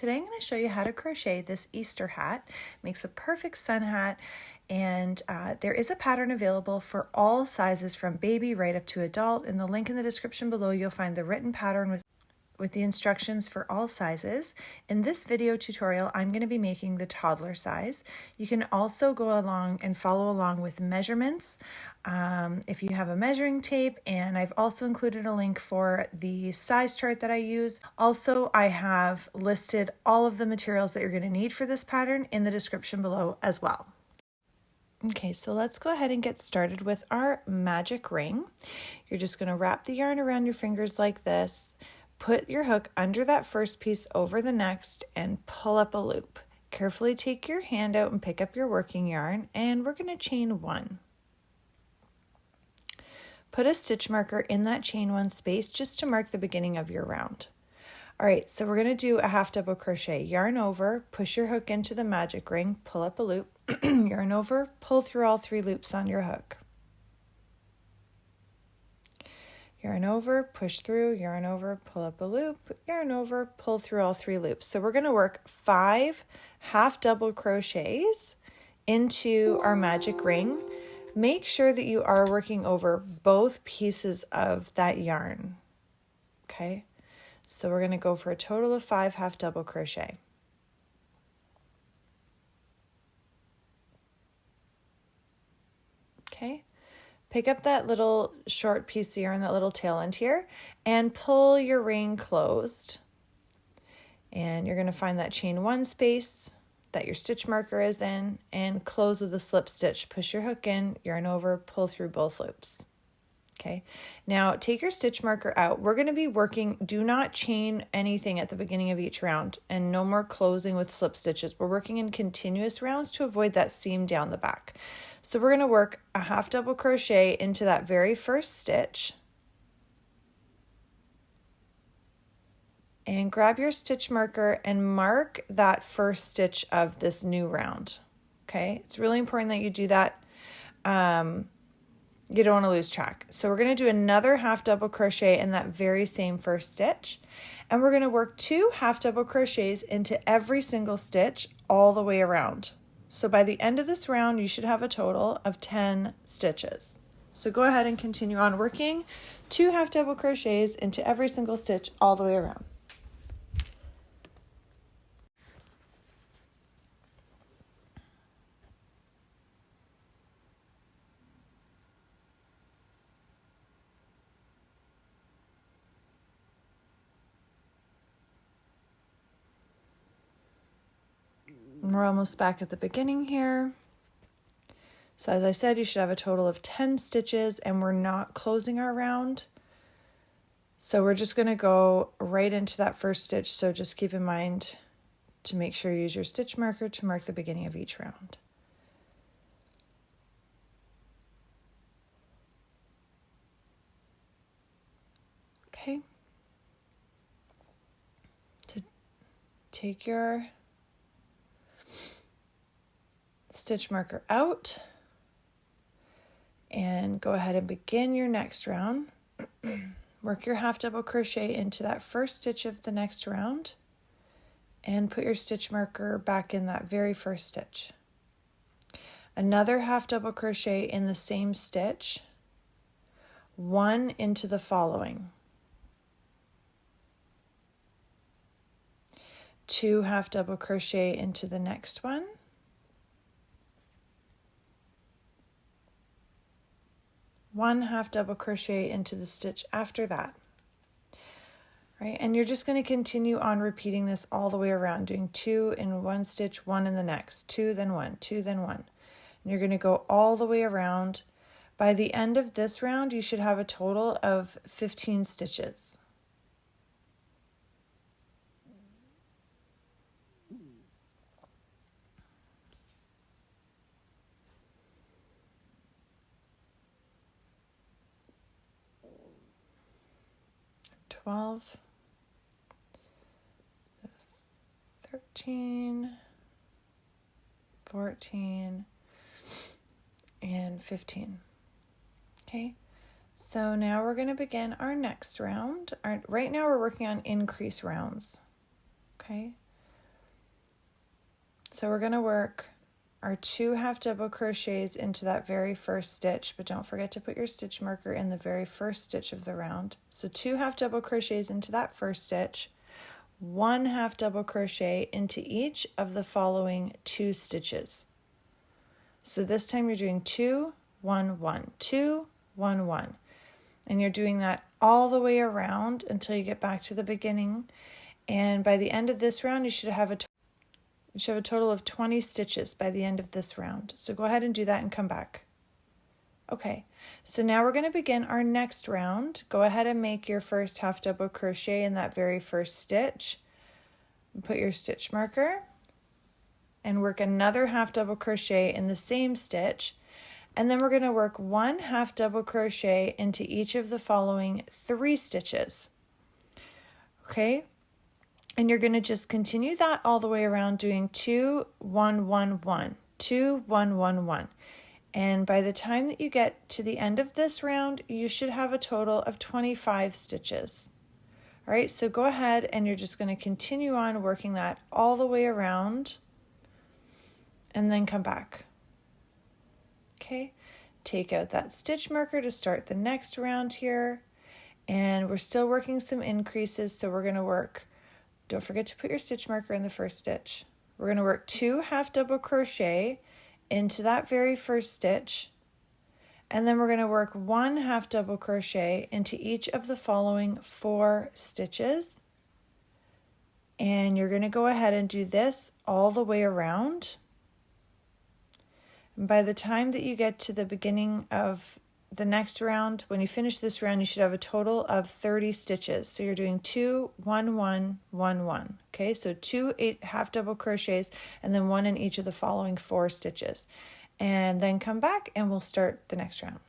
Today I'm going to show you how to crochet this Easter hat. It makes a perfect sun hat, and there is a pattern available for all sizes from baby right up to adult. In the link in the description below you'll find the written pattern with the instructions for all sizes. In this video tutorial, I'm going to be making the toddler size. You can also go along and follow along with measurements if you have a measuring tape, and I've also included a link for the size chart that I use. Also, I have listed all of the materials that you're going to need for this pattern in the description below as well. Okay, so let's go ahead and get started with our magic ring. You're just going to wrap the yarn around your fingers like this. Put your hook under that first piece over the next and pull up a loop. Carefully take your hand out and pick up your working yarn, and we're going to chain one. Put a stitch marker in that chain one space just to mark the beginning of your round. All right, so we're going to do a half double crochet. Yarn over, push your hook into the magic ring, pull up a loop, yarn over, pull through all 3 loops on your hook. Yarn over, push through, yarn over, pull up a loop, yarn over, pull through all 3 loops. So we're going to work 5 half double crochets into our magic ring. Make sure that you are working over both pieces of that yarn. Okay, so we're going to go for a total of 5 half double crochet. Okay. Pick up that little short piece of yarn, that little tail end here, and pull your ring closed. And you're going to find that chain one space that your stitch marker is in and close with a slip stitch. Push your hook in, yarn over, pull through both loops. Okay, now take your stitch marker out. We're going to be working, do not chain anything at the beginning of each round, and no more closing with slip stitches. We're working in continuous rounds to avoid that seam down the back. So we're going to work a half double crochet into that very first stitch. And grab your stitch marker and mark that first stitch of this new round. Okay, it's really important that you do that. You don't want to lose track. So we're going to do another half double crochet in that very same first stitch. And we're going to work 2 half double crochets into every single stitch all the way around. So by the end of this round, you should have a total of 10 stitches. So go ahead and continue on working 2 half double crochets into every single stitch all the way around. We're almost back at the beginning here. So as I said, you should have a total of 10 stitches, and we're not closing our round. So we're just going to go right into that first stitch. So just keep in mind to make sure you use your stitch marker to mark the beginning of each round. Okay. To take your stitch marker out and go ahead and begin your next round. Work your half double crochet into that first stitch of the next round and put your stitch marker back in that very first stitch. Another half double crochet in the same stitch, 1 into the following. 2 half double crochet into the next one. 1 half double crochet into the stitch after that. Right, and you're just going to continue on repeating this all the way around, doing 2 in one stitch, 1 in the next, 2 then 1, 2 then 1. And you're going to go all the way around. By the end of this round, you should have a total of 15 stitches. Twelve, 13, 14, and 15. Okay, so now we're going to begin our next round. Right now we're working on increase rounds. Okay, So we're going to work our 2 half double crochets into that very first stitch, but don't forget to put your stitch marker in the very first stitch of the round. So 2 half double crochets into that first stitch, 1 half double crochet into each of the following 2 stitches. So this time you're doing 2, 1, 1, 2, 1, 1. And you're doing that all the way around until you get back to the beginning. And by the end of this round, you should have a total of 20 stitches by the end of this round. So go ahead and do that and come back. Okay, so now we're going to begin our next round. Go ahead and make your first half double crochet in that very first stitch. Put your stitch marker and work another half double crochet in the same stitch. And then we're going to work 1 half double crochet into each of the following 3 stitches. Okay? And you're going to just continue that all the way around, doing 2, 1, 1, 1, 2, 1, 1, 1. And by the time that you get to the end of this round, you should have a total of 25 stitches. All right, so go ahead and you're just going to continue on working that all the way around and then come back. Okay, take out that stitch marker to start the next round here. And we're still working some increases, so we're going to work. Don't forget to put your stitch marker in the first stitch. We're going to work 2 half double crochet into that very first stitch, and then we're going to work 1 half double crochet into each of the following 4 stitches. And you're going to go ahead and do this all the way around. And by the time that you get to the beginning of the next round, when you finish this round, you should have a total of 30 stitches. So you're doing 2, 1, 1, 1, 1. Okay, so 2 half double crochets and then 1 in each of the following 4 stitches. And then come back and we'll start the next round.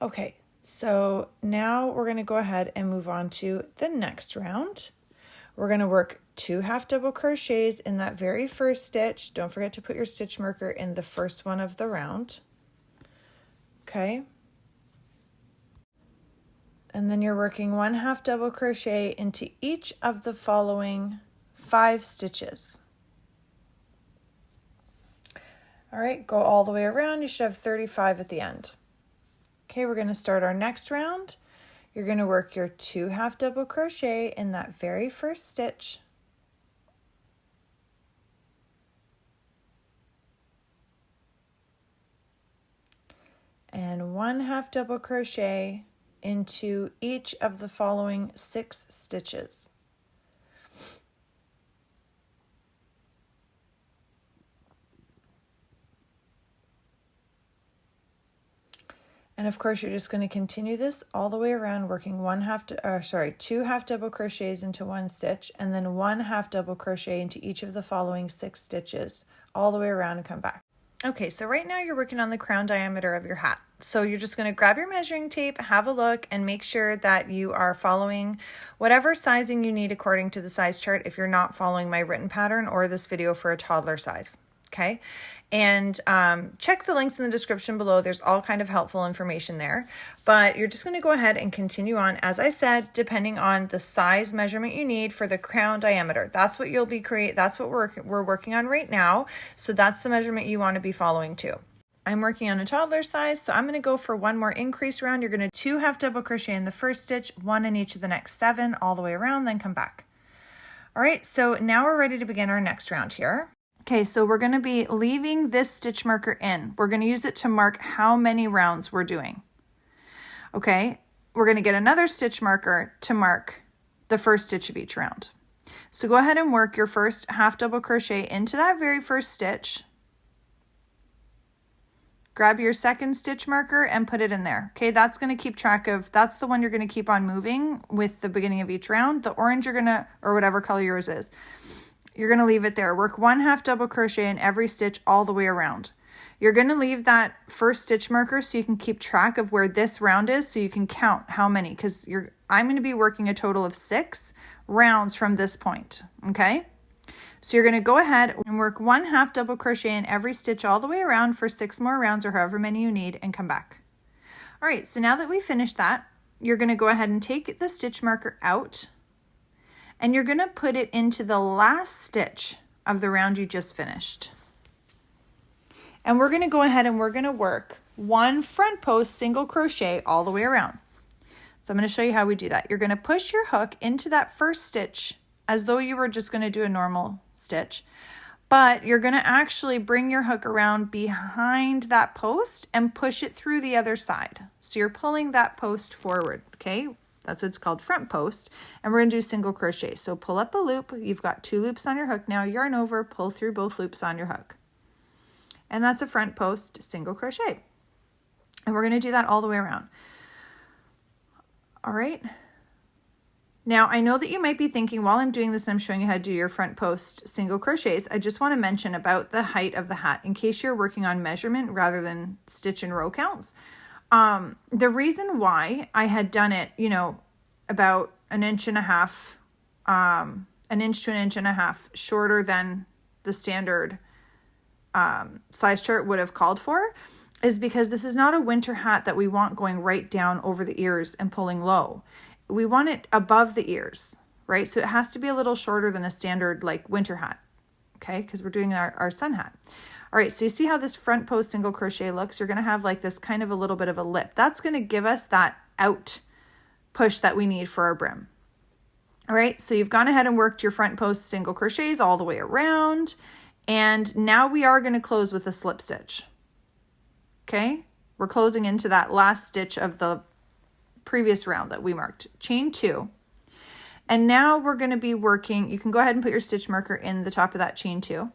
Okay, so now we're going to go ahead and move on to the next round. We're going to work 2 half double crochets in that very first stitch. Don't forget to put your stitch marker in the first one of the round. Okay, and then you're working 1 half double crochet into each of the following 5 stitches. All right, go all the way around. You should have 35 at the end. Okay, we're going to start our next round. You're going to work your 2 half double crochet in that very first stitch. And 1 half double crochet into each of the following 6 stitches. And of course, you're just going to continue this all the way around, working 2 half double crochets into 1 stitch, and then 1 half double crochet into each of the following 6 stitches, all the way around and come back. Okay, so right now you're working on the crown diameter of your hat. So you're just going to grab your measuring tape, have a look, and make sure that you are following whatever sizing you need according to the size chart if you're not following my written pattern or this video for a toddler size. Okay, and check the links in the description below. There's all kind of helpful information there, but you're just going to go ahead and continue on, as I said, depending on the size measurement you need for the crown diameter. That's what you'll be that's what we're working on right now. So that's the measurement you want to be following too. I'm working on a toddler size, so I'm going to go for 1 more increase round. You're going to 2 half double crochet in the first stitch, 1 in each of the next 7, all the way around, then come back. All right, so now we're ready to begin our next round here. Okay, so we're going to be leaving this stitch marker in. We're going to use it to mark how many rounds we're doing. Okay, we're going to get another stitch marker to mark the first stitch of each round. So go ahead and work your first half double crochet into that very first stitch. Grab your second stitch marker and put it in there. Okay, that's going to keep track of, that's the one you're going to keep on moving with the beginning of each round. The orange you're going to, or whatever color yours is, you're going to leave it there. Work 1 half double crochet in every stitch all the way around. You're going to leave that first stitch marker so you can keep track of where this round is, so you can count how many, because I'm going to be working a total of 6 rounds from this point. Okay, so you're going to go ahead and work 1 half double crochet in every stitch all the way around for 6 more rounds, or however many you need, and come back. All right, so now that we finished that, you're going to go ahead and take the stitch marker out, and you're gonna put it into the last stitch of the round you just finished. And we're gonna go ahead and we're gonna work one front post single crochet all the way around. So I'm gonna show you how we do that. You're gonna push your hook into that first stitch as though you were just gonna do a normal stitch, but you're gonna actually bring your hook around behind that post and push it through the other side. So you're pulling that post forward, okay? That's what it's called, front post. And we're gonna do single crochet. So pull up a loop, you've got 2 loops on your hook now, yarn over, pull through both loops on your hook. And that's a front post single crochet. And we're gonna do that all the way around. All right. Now I know that you might be thinking while I'm doing this and I'm showing you how to do your front post single crochets, I just wanna mention about the height of the hat in case you're working on measurement rather than stitch and row counts. The reason why I had done it, you know, about 1.5 inches, 1 inch to 1.5 inches shorter than the standard size chart would have called for, is because this is not a winter hat that we want going right down over the ears and pulling low. We want it above the ears, right? So it has to be a little shorter than a standard like winter hat, okay? Because we're doing our sun hat. All right, so you see how this front post single crochet looks? You're gonna have like this kind of a little bit of a lip. That's gonna give us that out push that we need for our brim. All right, so you've gone ahead and worked your front post single crochets all the way around. And now we are gonna close with a slip stitch, okay? We're closing into that last stitch of the previous round that we marked, chain 2. And now we're gonna be working, you can go ahead and put your stitch marker in the top of that chain 2.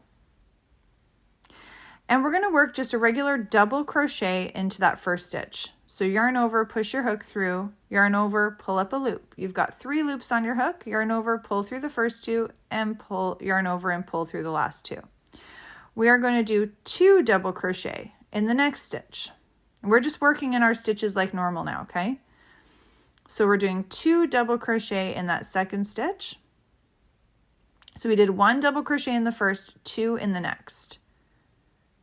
And we're gonna work just a regular double crochet into that first stitch. So yarn over, push your hook through, yarn over, pull up a loop. You've got 3 loops on your hook, yarn over, pull through the first 2, and pull, yarn over and pull through the last 2. We are going to do 2 double crochet in the next stitch. We're just working in our stitches like normal now, okay? So we're doing 2 double crochet in that second stitch. So we did 1 double crochet in the first, 2 in the next.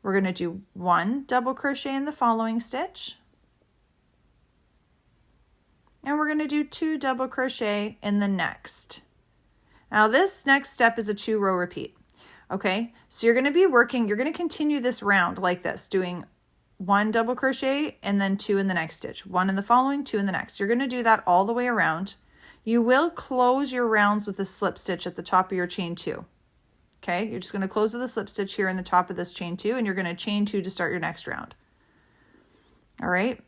We're going to do 1 double crochet in the following stitch. And we're going to do 2 double crochet in the next. Now this next step is a 2-row repeat. Okay, so you're going to be working, you're going to continue this round like this, doing 1 double crochet and then 2 in the next stitch, 1 in the following, 2 in the next. You're going to do that all the way around. You will close your rounds with a slip stitch at the top of your chain 2. Okay, you're just going to close with a slip stitch here in the top of this chain 2, and you're going to chain 2 to start your next round. All right,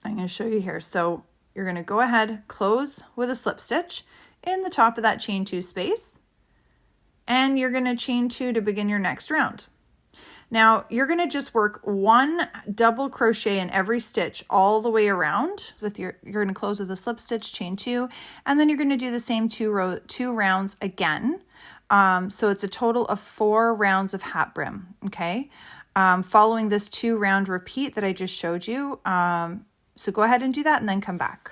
I'm going to show you here. So you're going to go ahead, close with a slip stitch in the top of that chain 2 space, and you're going to chain 2 to begin your next round. Now you're going to just work 1 double crochet in every stitch all the way around with you're going to close with a slip stitch, chain 2, and then you're going to do the same 2 rounds again. So it's a total of 4 rounds of hat brim, okay? Following this 2 round repeat that I just showed you. So go ahead and do that and then come back.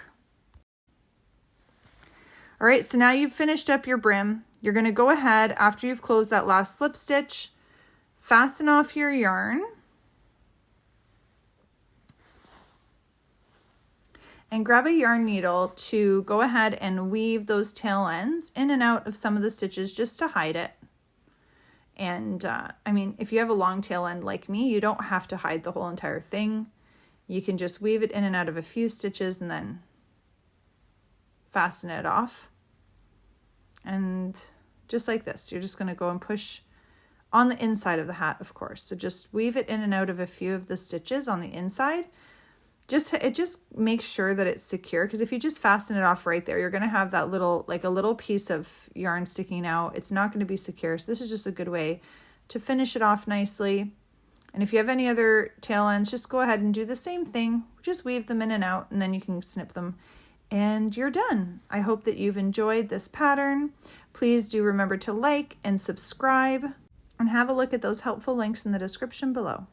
All right, so now you've finished up your brim. You're going to go ahead after you've closed that last slip stitch, fasten off your yarn, and grab a yarn needle to go ahead and weave those tail ends in and out of some of the stitches just to hide it. And I mean, if you have a long tail end like me, you don't have to hide the whole entire thing. You can just weave it in and out of a few stitches and then fasten it off. And just like this, you're just going to go and push on the inside of the hat, of course. So just weave it in and out of a few of the stitches on the inside. It just makes sure that it's secure, because if you just fasten it off right there, you're going to have that little, like a little piece of yarn sticking out. It's not going to be secure. So this is just a good way to finish it off nicely. And if you have any other tail ends, just go ahead and do the same thing. Just weave them in and out, and then you can snip them and you're done. I hope that you've enjoyed this pattern. Please do remember to like and subscribe, and have a look at those helpful links in the description below.